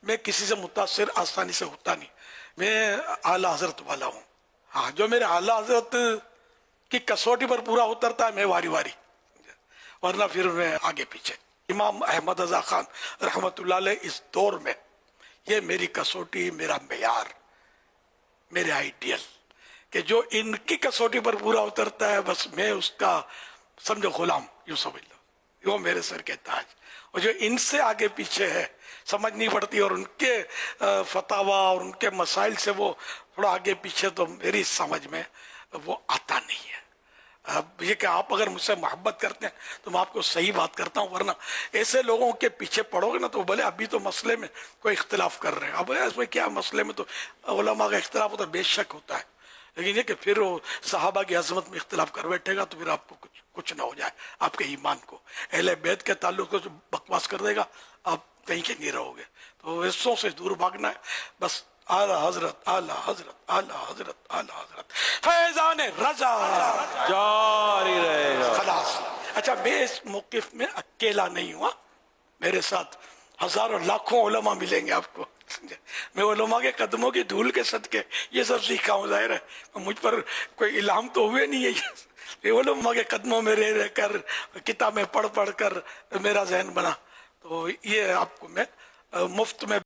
میں کسی سے متاثر آسانی سے ہوتا نہیں. میں اعلیٰ حضرت والا ہوں. ہاں جو میرے اعلیٰ حضرت کی کسوٹی پر پورا اترتا ہے میں واری واری، ورنہ پھر میں آگے پیچھے. امام احمد رضا خان رحمت اللہ علیہ اس دور میں یہ میری کسوٹی، میرا معیار، میرے آئیڈیل، کہ جو ان کی کسوٹی پر پورا اترتا ہے بس میں اس کا سمجھو غلام، یوں سمجھ لو، وہ میرے سر کے تاج. اور جو ان سے آگے پیچھے ہے سمجھ نہیں پڑتی، اور ان کے فتاوا اور ان کے مسائل سے وہ تھوڑا آگے پیچھے، تو میری سمجھ میں وہ آتا نہیں ہے. اب یہ کہ آپ اگر مجھ سے محبت کرتے ہیں تو میں آپ کو صحیح بات کرتا ہوں، ورنہ ایسے لوگوں کے پیچھے پڑو گے نا تو بھلے ابھی تو مسئلے میں کوئی اختلاف کر رہے ہیں، اب اس میں کیا مسئلے میں تو علماء کا اختلاف ہوتا ہے، بے شک ہوتا ہے، لیکن یہ کہ پھر وہ صحابہ کی عظمت میں اختلاف کر بیٹھے گا تو پھر آپ کو کچھ نہ ہو جائے، آپ کے ایمان کو، اہل بیت کے تعلق کو جو بکواس کر دے گا آپ کہیں کے نہیں رہو گے. تو حصوں سے دور بھاگنا ہے بس. اعلیٰ حضرت، اعلیٰ حضرت، اعلیٰ حضرت، اعلیٰ حضرت، فیضان رضا جاری رہے گا. خلاص. اچھا میں اس موقف میں اکیلا نہیں ہوا، میرے ساتھ ہزاروں لاکھوں علماء ملیں گے آپ کو. میں علماء کے قدموں کی دھول کے صدقے یہ سب سیکھا ہوں. ظاہر ہے مجھ پر کوئی الہام تو ہوئے نہیں ہے، یہ علماء کے قدموں میں رہ کر، کتابیں پڑھ کر میرا ذہن بنا. تو یہ آپ کو میں مفت میں